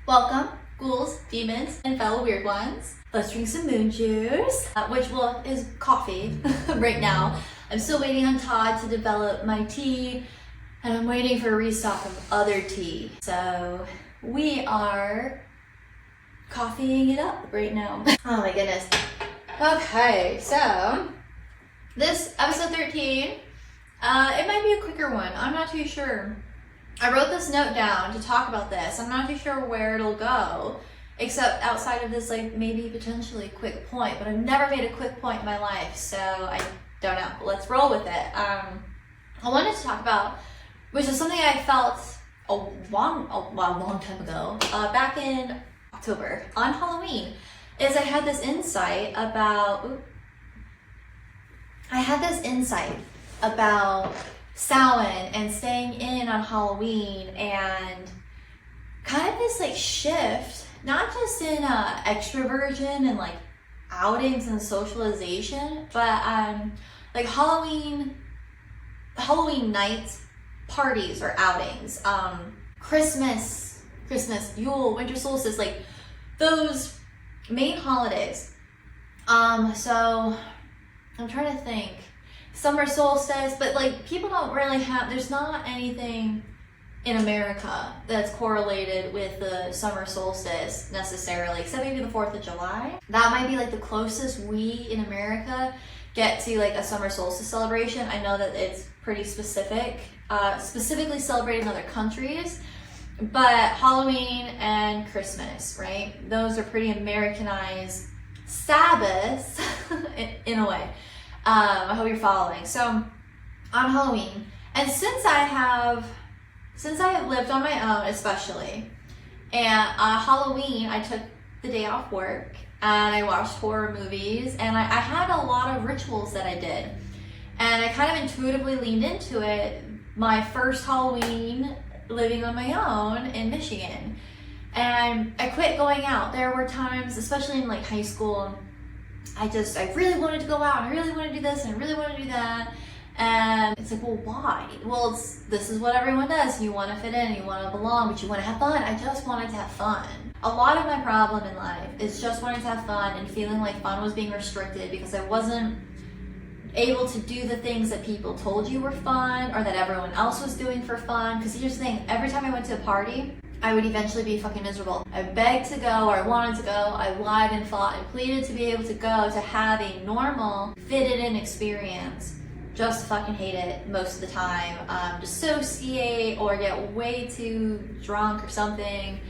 Welcome, ghouls, demons, and fellow weird ones. Let's drink some moon juice, which is coffee right now. I'm still waiting on Todd to develop my tea, and I'm waiting for a restock of other tea. So we are coffeeing it up right now. Oh my goodness. Okay, so this episode 13, it might be a quicker one. I'm not too sure. I wrote this note down to talk about this. I'm not too sure where it'll go, except outside of this, like, maybe potentially quick point, but I've never made a quick point in my life, so I don't know. Let's roll with it. I wanted to talk about, which is something I felt a long time ago, back in October, on Halloween, is I had this insight about, Samhain and staying in on Halloween, and kind of this like shift, not just in extroversion and like outings and socialization, but like Halloween night parties or outings, Christmas, Yule, winter solstice, like those main holidays. So I'm trying to think. Summer solstice, but like people don't really have, there's not anything in America that's correlated with the summer solstice necessarily, except maybe the 4th of July. That might be like the closest we in America get to like a summer solstice celebration. I know that it's pretty specific, specifically celebrated in other countries, but Halloween and Christmas, right? Those are pretty Americanized Sabbaths in a way. I hope you're following. So on Halloween, and since I have lived on my own, especially, and Halloween, I took the day off work and I watched horror movies, and I had a lot of rituals that I did, and I kind of intuitively leaned into it. My first Halloween living on my own in Michigan, and I quit going out. There were times, especially in like high school, I really wanted to go out, and I really want to do this, and I really want to do that. And it's like, well, why? Well, this is what everyone does. You want to fit in, you want to belong, but you want to have fun. I just wanted to have fun. A lot of my problem in life is just wanting to have fun and feeling like fun was being restricted because I wasn't able to do the things that people told you were fun or that everyone else was doing for fun. Because here's the thing, every time I went to a party, I would eventually be fucking miserable. I begged to go, or I wanted to go, I lied and fought and pleaded to be able to go, to have a normal, fitted in experience. Just fucking hate it most of the time. Dissociate or get way too drunk or something,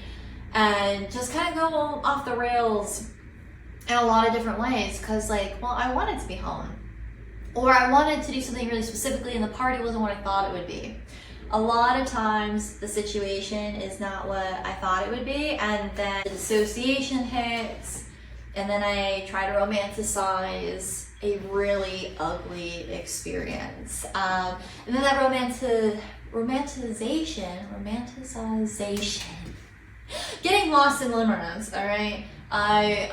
and just kind of go off the rails in a lot of different ways, because like, well, I wanted to be home. Or I wanted to do something really specifically and the party wasn't what I thought it would be. A lot of times the situation is not what I thought it would be, and then the dissociation hits, and then I try to romanticize a really ugly experience. And then that romanticization, getting lost in limerence, all right? I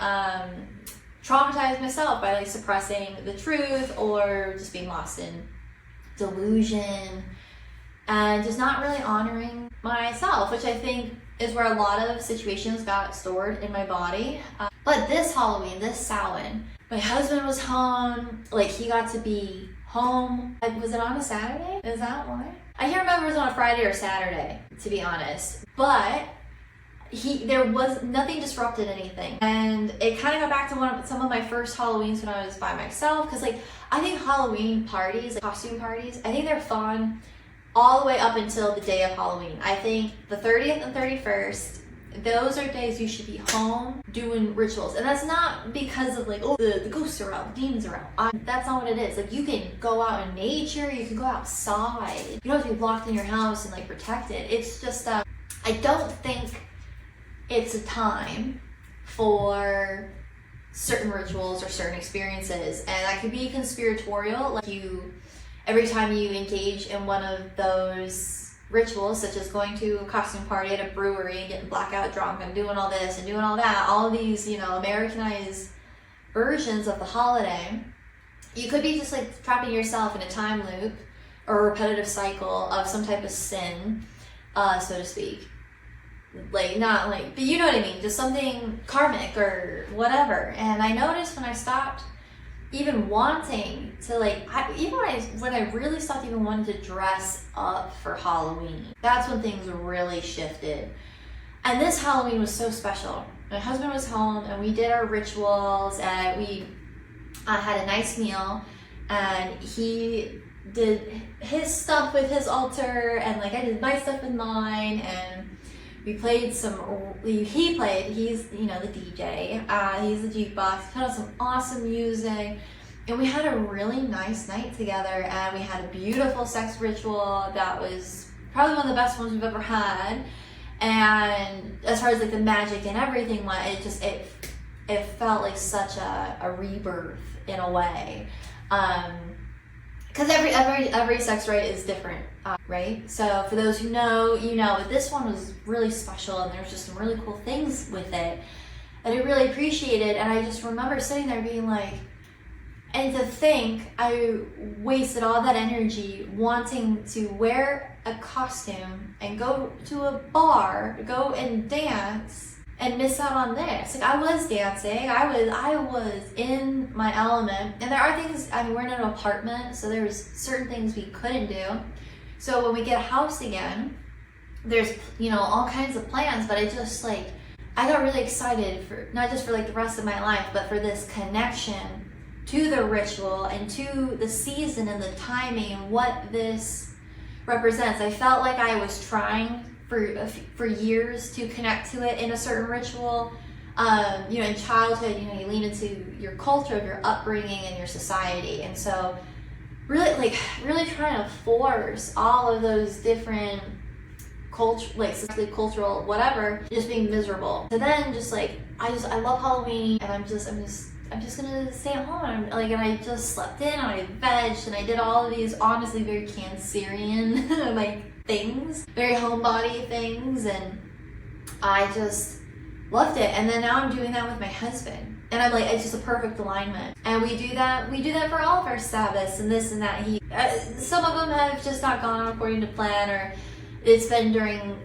traumatized myself by like suppressing the truth or just being lost in delusion, and just not really honoring myself, which I think is where a lot of situations got stored in my body. But this Halloween, this Samhain, my husband was home, like he got to be home. Was it on a Saturday? Is that why? I can't remember if it was on a Friday or Saturday, to be honest. But there was nothing disrupted anything. And it kind of got back to some of my first Halloweens when I was by myself. Because like, I think Halloween parties, like costume parties, I think they're fun all the way up until the day of Halloween. I think the 30th and 31st, those are days you should be home doing rituals. And that's not because of like, oh, the ghosts are out, the demons are out. That's not what it is. Like, you can go out in nature, you can go outside. You don't have to be locked in your house and like protected. It's just, I don't think it's a time for certain rituals or certain experiences. And that could be conspiratorial, like every time you engage in one of those rituals, such as going to a costume party at a brewery and getting blackout drunk and doing all this and doing all that, all of these, Americanized versions of the holiday, you could be just like trapping yourself in a time loop or a repetitive cycle of some type of sin, so to speak. like not like, but you know what I mean, just something karmic or whatever. And I noticed when I stopped even wanting to like, when I really stopped even wanting to dress up for Halloween, that's when things really shifted. And this Halloween was so special. My husband was home and we did our rituals and we had a nice meal, and he did his stuff with his altar and like I did my stuff with mine, and we played he's you know the DJ, he's the jukebox, put on some awesome music, and we had a really nice night together, and we had a beautiful sex ritual that was probably one of the best ones we've ever had. And as far as like the magic and everything went, it felt like such a rebirth in a way, because every sex rite is different, right? So for those who know, you know, but this one was really special, and there's just some really cool things with it that I really appreciated. And I just remember sitting there being like, and to think I wasted all that energy wanting to wear a costume and go to a bar, go and dance, and miss out on this. Like, I was dancing, I was in my element. And there are things, I mean, we're in an apartment, so there was certain things we couldn't do. So when we get a house again, there's, you know, all kinds of plans, but I just like, I got really excited for, not just for like the rest of my life, but for this connection to the ritual and to the season and the timing and what this represents. I felt like I was trying for years to connect to it in a certain ritual. You know, in childhood, you know, you lean into your culture, of your upbringing and your society. And so really trying to force all of those different culture, like cultural, whatever, just being miserable. So then just like, I love Halloween, and I'm just gonna stay at home. And I just slept in, and I vegged, and I did all of these honestly very Cancerian like things, very homebody things, and I just loved it. And then now I'm doing that with my husband, and I'm like, it's just a perfect alignment. And we do that for all of our Sabbaths and this and that. Some of them have just not gone according to plan, or it's been during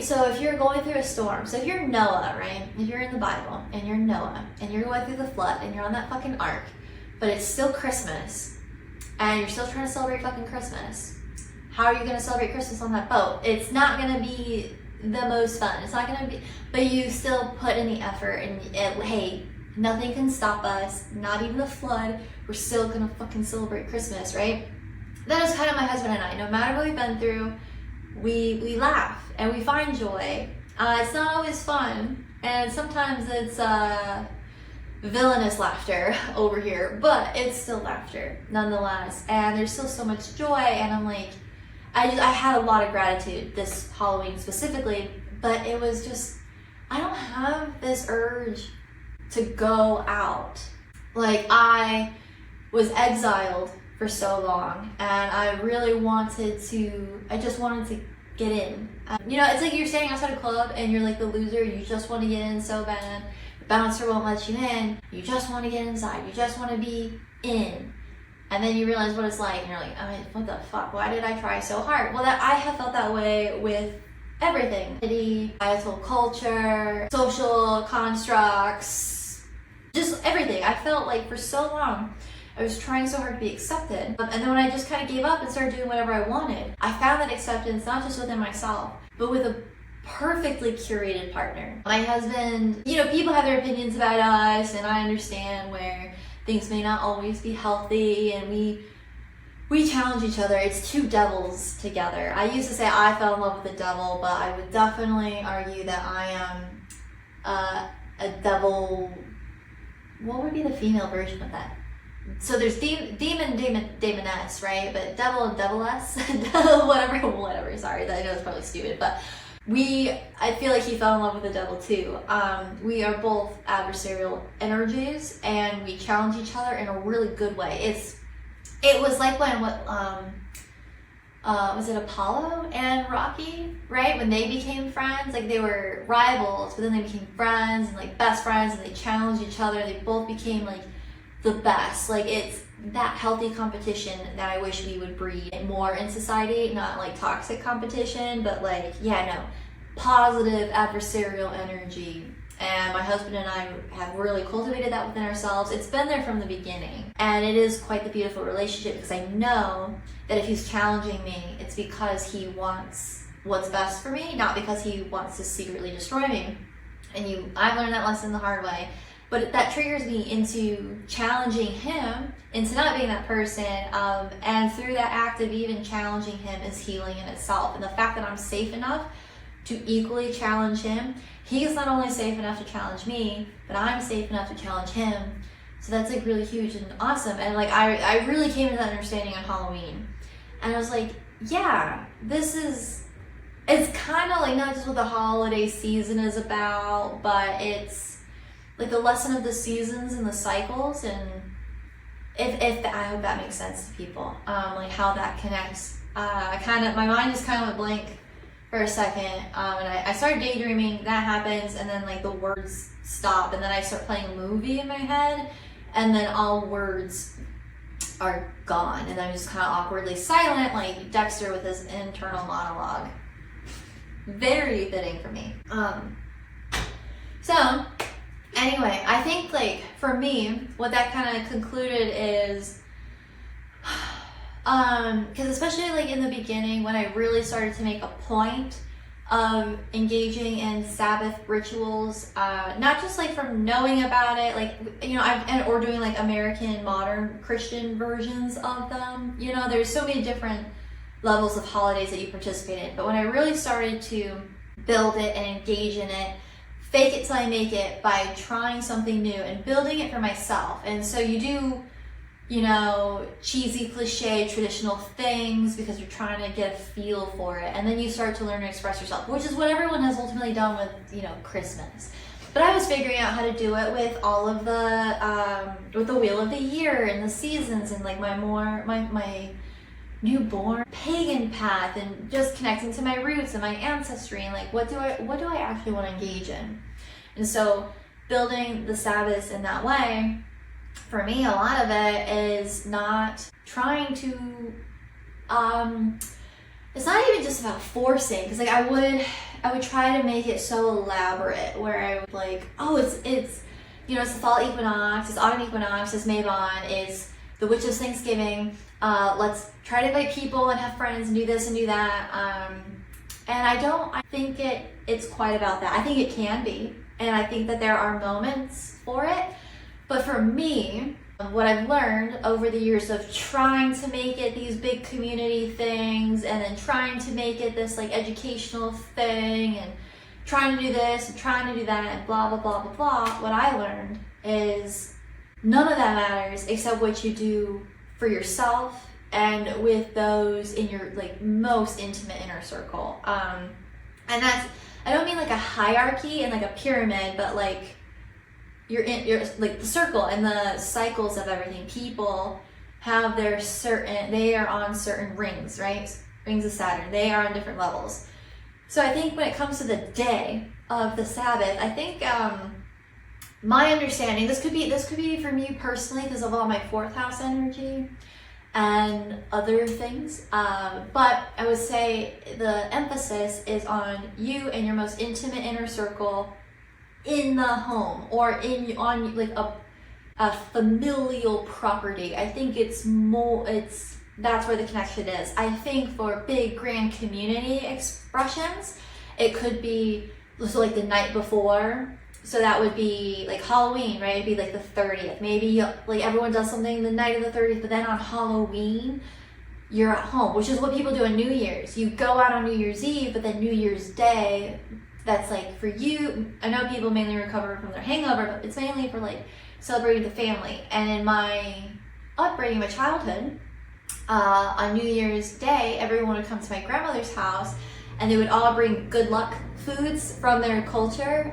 so if you're going through a storm, so if you're Noah, right? If you're in the Bible and you're Noah and you're going through the flood and you're on that fucking ark, but it's still Christmas and you're still trying to celebrate fucking Christmas, how are you going to celebrate Christmas on that boat? It's not going to be the most fun. It's not going to be, but you still put in the effort, and hey, nothing can stop us, not even the flood. We're still going to fucking celebrate Christmas, right? That is kind of my husband and I. No matter what we've been through, we laugh and we find joy. It's not always fun, and sometimes it's villainous laughter over here, but it's still laughter nonetheless, and there's still so much joy. And I'm like, I had a lot of gratitude this Halloween specifically, but it was just, I don't have this urge to go out. Like, I was exiled for so long, and I really I just wanted to get in. You know, it's like you're standing outside a club and you're like the loser, you just want to get in so bad. The bouncer won't let you in, you just want to get inside, you just want to be in. And then you realize what it's like, and you're like, oh, what the fuck, why did I try so hard? Well, I have felt that way with everything. Societal culture, social constructs, just everything. I felt like for so long, I was trying so hard to be accepted. And then when I just kind of gave up and started doing whatever I wanted, I found that acceptance not just within myself, but with a perfectly curated partner. My husband, you know, people have their opinions about us, and I understand where things may not always be healthy, and we challenge each other. It's two devils together. I used to say I fell in love with the devil, but I would definitely argue that I am a devil. What would be the female version of that? So there's demoness, right? But devil and deviless, whatever. Sorry, I know it's probably stupid, but I feel like he fell in love with the devil too. We are both adversarial energies, and we challenge each other in a really good way. It was like when was it Apollo and Rocky, right? When they became friends, like they were rivals, but then they became friends and like best friends, and they challenged each other. They both became like the best. Like that healthy competition that I wish we would breed more in society, not like toxic competition, but like, yeah, no, positive adversarial energy. And my husband and I have really cultivated that within ourselves. It's been there from the beginning. And it is quite the beautiful relationship, because I know that if he's challenging me, it's because he wants what's best for me, not because he wants to secretly destroy me. And I've learned that lesson the hard way. But that triggers me into challenging him, into not being that person. And through that act of even challenging him is healing in itself. And the fact that I'm safe enough to equally challenge him. He's not only safe enough to challenge me, but I'm safe enough to challenge him. So that's like really huge and awesome. And like I really came to that understanding on Halloween. And I was like, yeah, it's kind of like not just what the holiday season is about, but it's like the lesson of the seasons and the cycles. And I hope that makes sense to people, like how that connects. My mind just kind of went blank for a second, and I started daydreaming. That happens, and then like the words stop, and then I start playing a movie in my head, and then all words are gone, and I'm just kind of awkwardly silent, like Dexter with his internal monologue. Very fitting for me. So anyway, I think like for me, what that kind of concluded is, because especially like in the beginning, when I really started to make a point of engaging in Sabbath rituals, not just like from knowing about it, like, you know, or doing like American modern Christian versions of them. You know, there's so many different levels of holidays that you participate in. But when I really started to build it and engage in it, fake it till I make it by trying something new and building it for myself. And so you do, you know, cheesy, cliche, traditional things because you're trying to get a feel for it. And then you start to learn to express yourself, which is what everyone has ultimately done with, you know, Christmas. But I was figuring out how to do it with all of with the wheel of the year and the seasons and like my newborn pagan path, and just connecting to my roots and my ancestry, and like what do I actually want to engage in. And so building the Sabbath in that way, for me, a lot of it is not trying to it's not even just about forcing, because like I would try to make it so elaborate where I would like, oh, it's you know, it's the fall equinox, it's autumn equinox, it's Mabon, it's the witch's Thanksgiving, let's try to invite people and have friends and do this and do that. And I think it's quite about that. I think it can be, and I think that there are moments for it. But for me, what I've learned over the years of trying to make it these big community things, and then trying to make it this like educational thing, and trying to do this and trying to do that and blah, blah, blah, blah, blah, what I learned is none of that matters except what you do for yourself and with those in your like most intimate inner circle. And that's, I don't mean like a hierarchy and like a pyramid, but like you're like the circle and the cycles of everything. People have they are on certain rings, right? Rings of Saturn. They are on different levels. So I think when it comes to the day of the Sabbath, I think my understanding, this could be for me personally because of all my fourth house energy and other things, but I would say the emphasis is on you and your most intimate inner circle in the home, or on like a familial property. I think that's where the connection is. I think for big grand community expressions, it could be so like the night before. So that would be like Halloween, right? It'd be like the 30th. Maybe like everyone does something the night of the 30th, but then on Halloween, you're at home, which is what people do on New Year's. You go out on New Year's Eve, but then New Year's Day, that's like for you. I know people mainly recover from their hangover, but it's mainly for like celebrating the family. And in my upbringing, my childhood, on New Year's Day, everyone would come to my grandmother's house and they would all bring good luck foods from their culture,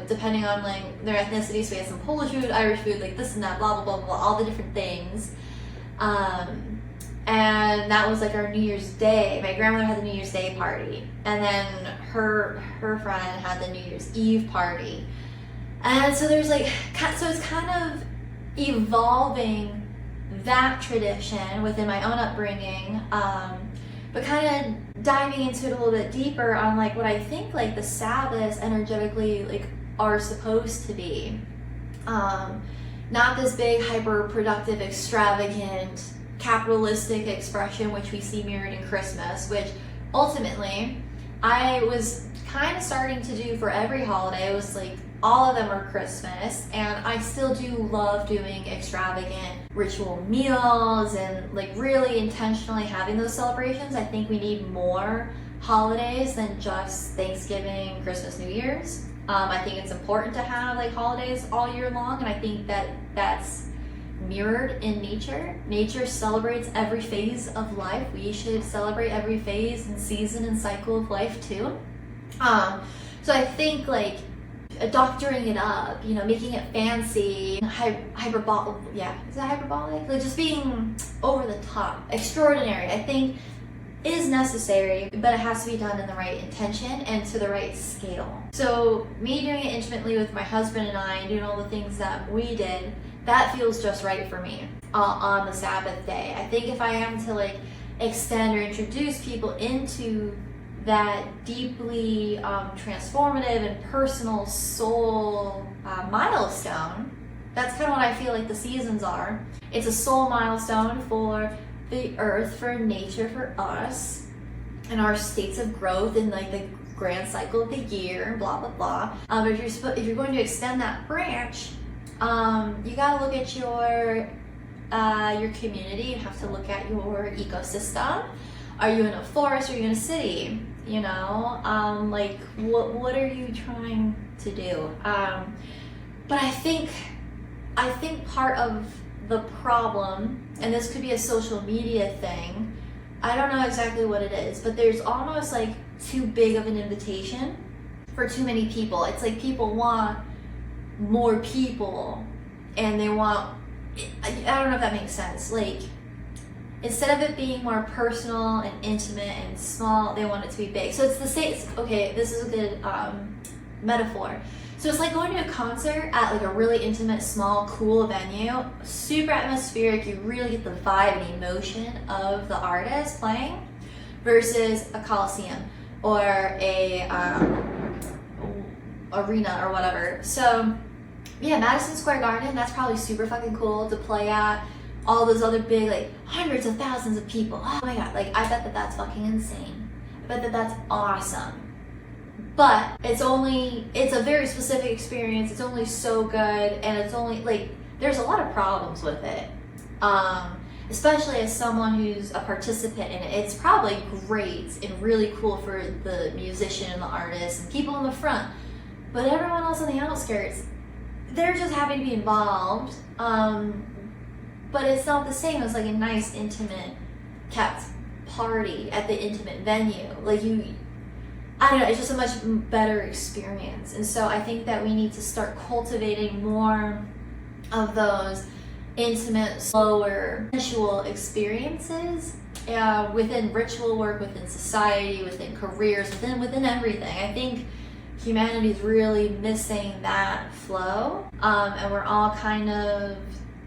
depending on like their ethnicity. So we had some Polish food, Irish food, like this and that, blah, blah, blah, blah, all the different things. And that was like our New Year's Day. My grandmother had the New Year's Day party, and then her friend had the New Year's Eve party. And so there's like, so it's kind of evolving that tradition within my own upbringing, but kind of diving into it a little bit deeper on like what I think like the Sabbaths energetically like are supposed to be. Not this big hyper productive extravagant capitalistic expression which we see mirrored in Christmas, which ultimately I was kind of starting to do for every holiday. It was like all of them are Christmas, and I still do love doing extravagant ritual meals and like really intentionally having those celebrations. I think we need more holidays than just Thanksgiving, Christmas, New Year's. I think it's important to have like holidays all year long, and I think that that's mirrored in nature. Nature celebrates every phase of life. We should celebrate every phase and season and cycle of life too. So I think like doctoring it up, you know, making it fancy, hyperbolic, yeah, is that hyperbolic? Like just being over the top, extraordinary, I think is necessary, but it has to be done in the right intention and to the right scale. So me doing it intimately with my husband and I, doing all the things that we did, that feels just right for me on the Sabbath day. I think if I am to like extend or introduce people into that deeply transformative and personal soul milestone, that's kind of what I feel like the seasons are. It's a soul milestone for the earth, for nature, for us, and our states of growth in like the grand cycle of the year, blah blah blah. But if you're going to extend that branch, you gotta look at your community. You have to look at your ecosystem. Are you in a forest? Or are you in a city? You know, like what are you trying to do? But I think part of the problem, and this could be a social media thing, I don't know exactly what it is, but there's almost like too big of an invitation for too many people. It's like people want more people, and they want, I don't know if that makes sense, like instead of it being more personal and intimate and small, they want it to be big. So it's the same, okay, this is a good metaphor. So it's like going to a concert at like a really intimate, small, cool venue, super atmospheric, you really get the vibe and emotion of the artist playing, versus a coliseum or a arena or whatever. So yeah, Madison Square Garden, that's probably super fucking cool to play at. All those other big, like hundreds of thousands of people. Oh my god, like I bet that that's fucking insane. I bet that that's awesome. But it's a very specific experience. It's only so good, and it's only like there's a lot of problems with it. Especially as someone who's a participant in it, it's probably great and really cool for the musician and the artist and people in the front. But everyone else on the outskirts, they're just happy to be involved. But it's not the same as like a nice, intimate, kept party at the intimate venue. Like I don't know, it's just a much better experience. And so I think that we need to start cultivating more of those intimate, slower, sensual experiences within ritual work, within society, within careers, within everything. I think humanity's really missing that flow, and we're all kind of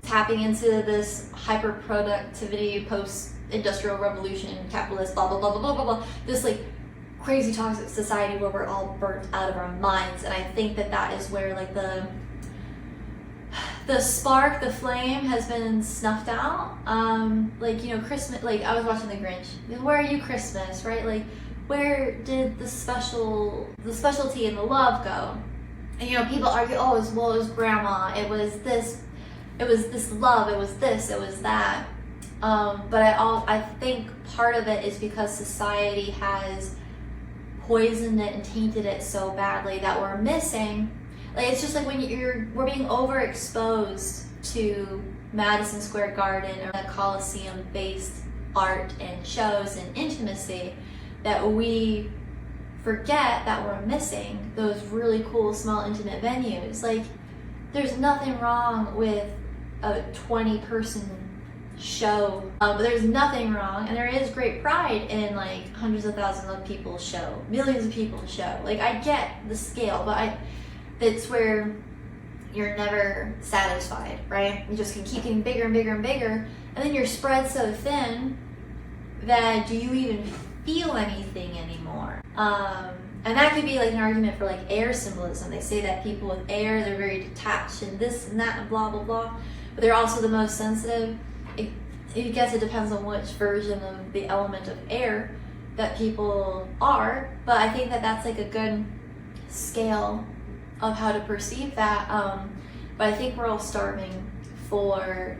tapping into this hyper productivity, post-industrial revolution, capitalist, blah blah blah blah blah blah blah, this like crazy toxic society where we're all burnt out of our minds. And I think that is where like the spark, the flame has been snuffed out. Like, you know, Christmas, like I was watching The Grinch. Where are you, Christmas, right? Like, where did the specialty and the love go? And you know, people argue, oh, it was grandma, it was this love, it was this, it was that. But I think part of it is because society has poisoned it and tainted it so badly that we're missing. Like, it's just like when we're being overexposed to Madison Square Garden or the Coliseum-based art and shows and intimacy, that we forget that we're missing those really cool, small, intimate venues. Like, there's nothing wrong with a 20-person show, but there's nothing wrong, and there is great pride in like hundreds of thousands of people show, millions of people show. Like, I get the scale, but that's where you're never satisfied, right? You just can keep getting bigger and bigger and bigger, and then you're spread so thin that do you even feel anything anymore? And that could be like an argument for like air symbolism. They say that people with air, they're very detached and this and that and blah, blah, blah. But they're also the most sensitive. I guess it depends on which version of the element of air that people are. But I think that that's like a good scale of how to perceive that. But I think we're all starving for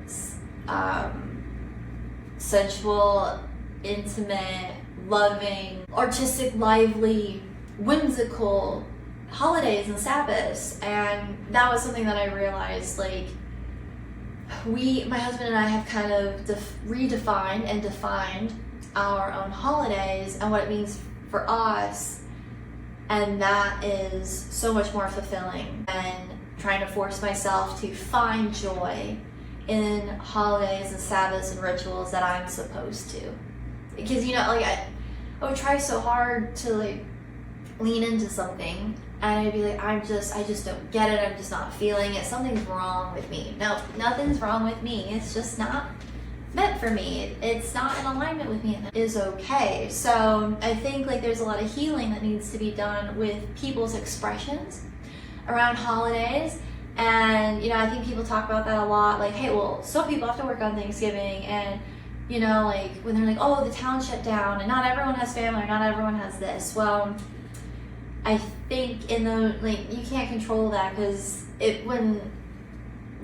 sensual, intimate, loving, artistic, lively, whimsical holidays and Sabbaths. And that was something that I realized, like, my husband and I have kind of redefined and defined our own holidays and what it means for us, and that is so much more fulfilling than trying to force myself to find joy in holidays and Sabbaths and rituals that I'm supposed to. Because, you know, like, I would try so hard to like lean into something, and I'd be like, I just don't get it, I'm just not feeling it, something's wrong with me. No, nothing's wrong with me, it's just not meant for me, it's not in alignment with me, and it is okay. So I think like there's a lot of healing that needs to be done with people's expressions around holidays. And, you know, I think people talk about that a lot, like, hey, well, some people have to work on Thanksgiving, and, you know, like, when they're like, oh, the town shut down, and not everyone has family, or not everyone has this. Well, I think you can't control that, because when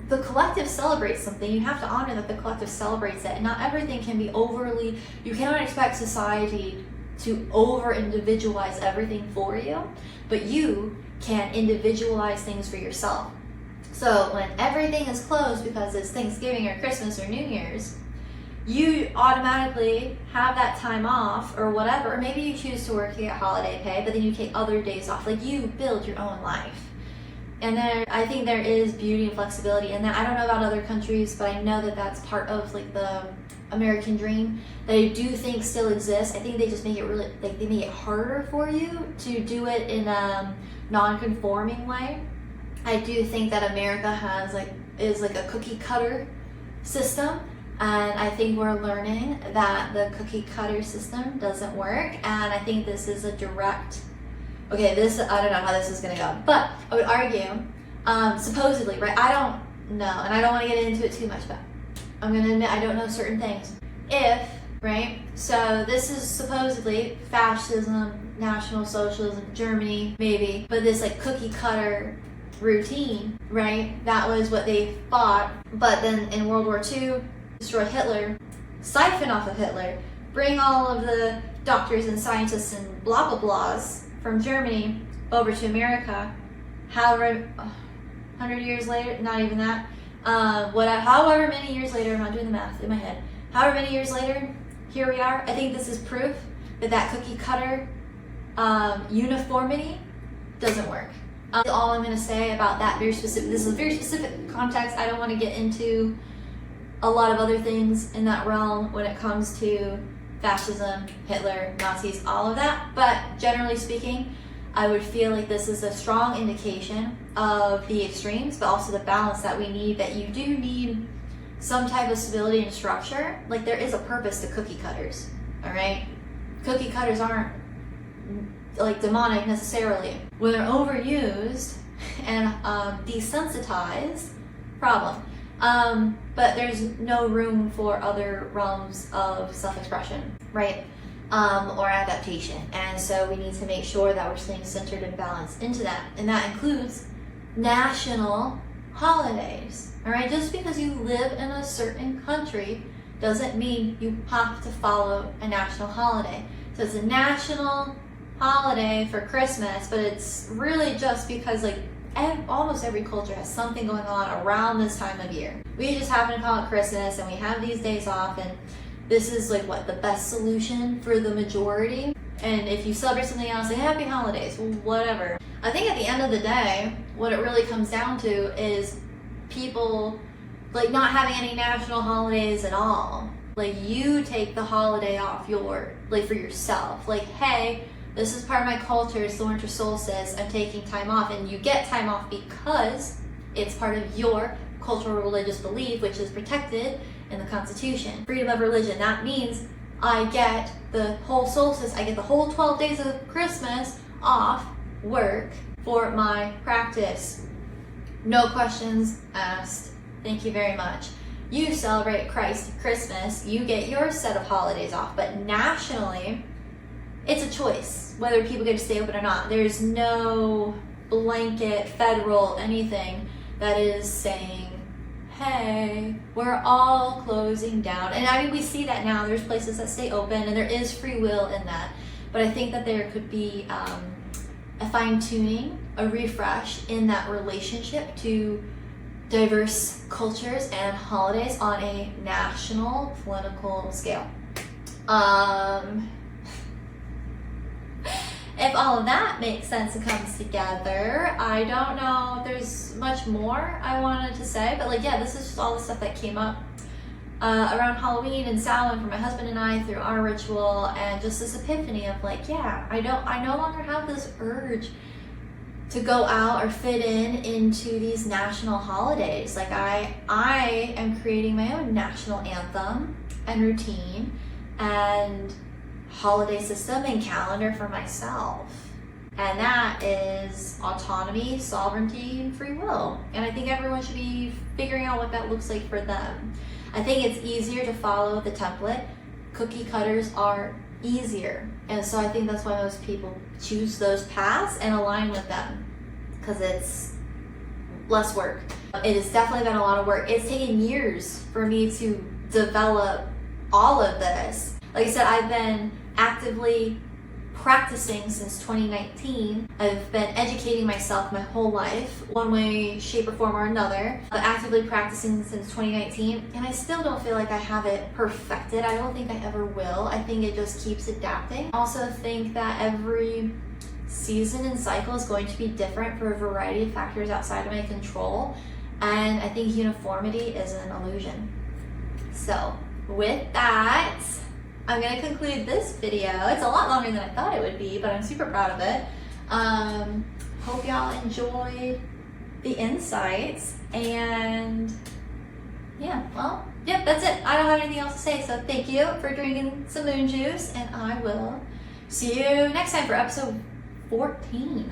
the collective celebrates something, you have to honor that the collective celebrates it, and not everything can be you cannot expect society to over-individualize everything for you, but you can individualize things for yourself. So when everything is closed because it's Thanksgiving or Christmas or New Year's, you automatically have that time off or whatever, or maybe you choose to work to get holiday pay, but then you take other days off. Like, you build your own life. And I think there is beauty and flexibility in that. I don't know about other countries, but I know that that's part of like the American dream that I do think still exists. I think they just make it really, like, they make it harder for you to do it in a non-conforming way. I do think that America is like a cookie cutter system. And I think we're learning that the cookie cutter system doesn't work. And I think this is I don't know how this is gonna go, but I would argue, supposedly, right? I don't know, and I don't want to get into it too much, but I'm gonna admit I don't know certain things. Right? So this is supposedly fascism, National Socialism, Germany, maybe, but this like cookie cutter routine, right? That was what they fought. But then in World War II, destroy Hitler, siphon off of Hitler, bring all of the doctors and scientists and blah blah blahs from Germany over to America. However, 100 years later, not even that, however many years later, I'm not doing the math in my head, however many years later, here we are. I think this is proof that cookie cutter uniformity doesn't work. All I'm going to say about that this is a very specific context. I don't want to get into a lot of other things in that realm when it comes to fascism, Hitler, Nazis, all of that. But generally speaking, I would feel like this is a strong indication of the extremes, but also the balance that we need, that you do need some type of stability and structure. Like, there is a purpose to cookie cutters, all right? Cookie cutters aren't like demonic necessarily. When they're overused and desensitized, problem. But there's no room for other realms of self-expression, right? Or adaptation. And so we need to make sure that we're staying centered and balanced into that. And that includes national holidays, all right? Just because you live in a certain country doesn't mean you have to follow a national holiday. So it's a national holiday for Christmas, but it's really just because like almost every culture has something going on around this time of year. We just happen to call it Christmas, and we have these days off, and this is like the best solution for the majority. And if you celebrate something else, say happy holidays, well, whatever. I think at the end of the day, what it really comes down to is people like not having any national holidays at all. Like, you take the holiday off for yourself. Like, hey, this is part of my culture, it's the winter solstice, I'm taking time off. And you get time off because It's part of your cultural religious belief, which is protected in the Constitution. Freedom of religion, that means I get the whole solstice, I get the whole 12 days of Christmas off work for my practice. No questions asked. Thank you very much. You celebrate Christ Christmas, you get your set of holidays off, but nationally, it's a choice whether people get to stay open or not. There's no blanket federal anything that is saying, hey, we're all closing down. And I mean, we see that now. There's places that stay open and there is free will in that. But I think that there could be a fine-tuning, a refresh in that relationship to diverse cultures and holidays on a national political scale. If all of that makes sense and comes together, I don't know if there's much more I wanted to say, but like, yeah, this is just all the stuff that came up around Halloween and Samhain for my husband and I through our ritual, and just this epiphany of like, yeah, I no longer have this urge to go out or fit into these national holidays. Like I am creating my own national anthem and routine and holiday system and calendar for myself. And that is autonomy, sovereignty, and free will. And I think everyone should be figuring out what that looks like for them. I think it's easier to follow the template. Cookie cutters are easier. And so I think that's why most people choose those paths and align with them, because it's less work. It has definitely been a lot of work. It's taken years for me to develop all of this. Like I said, I've been actively practicing since 2019. I've been educating myself my whole life, one way, shape, or form or another, but actively practicing since 2019, and I still don't feel like I have it perfected. I don't think I ever will. I think it just keeps adapting. I also think that every season and cycle is going to be different for a variety of factors outside of my control, and I think uniformity is an illusion. So with that, I'm going to conclude this video. It's a lot longer than I thought it would be, but I'm super proud of it. Hope y'all enjoyed the insights, and yeah, well, yep, that's it. I don't have anything else to say, so thank you for drinking some moon juice, and I will see you next time for episode 14.